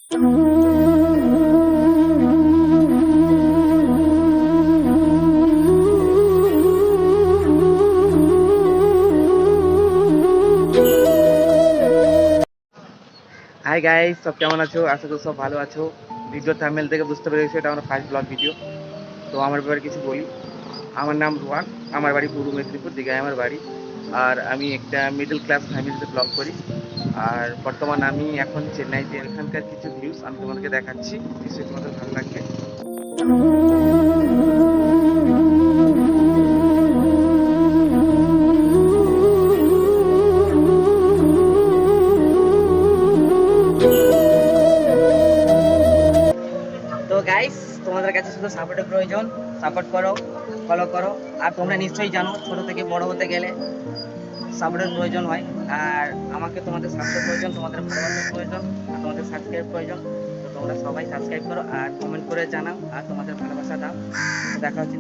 Hi guys, সব কেমন আছো? আশা করি সব ভালো আছো। ভিডিও থাম্বনেল থেকে বুঝতে পেরেছো এটা আমার ফার্স্ট ব্লগ ভিডিও। তো আমার ব্যাপারে কিছু বলি। আমার নাম রোহান, আমার বাড়ি পূর্ব মেদিনীপুর, দীঘায় আমার বাড়ি। আর আমি একটা মিডল ক্লাস ফ্যামিলিতে ব্লগ করি। আর বর্তমান আমি এখন চেন্নাইতে। এখানকার কিছু ভিউজ আমি তোমাদেরকে দেখাচ্ছি, নিশ্চয়ই তোমাদের ভালো লাগবে। তো গাইস, তোমাদের কাছে শুধু সাপোর্টের প্রয়োজন। সাপোর্ট করো, ফলো করো। আর তোমরা নিশ্চয়ই জানো ছোট থেকে বড় হতে গেলে সাপোর্টের প্রয়োজন হয়। আর আমাকে তোমাদের সাপোর্টের প্রয়োজন, তোমাদের ভালোবাসার প্রয়োজন, আর তোমাদের সাবস্ক্রাইব প্রয়োজন। তো তোমরা সবাই সাবস্ক্রাইব করো আর কমেন্ট করে জানাও আর তোমাদের ভালোবাসা দাও। দেখা হচ্ছে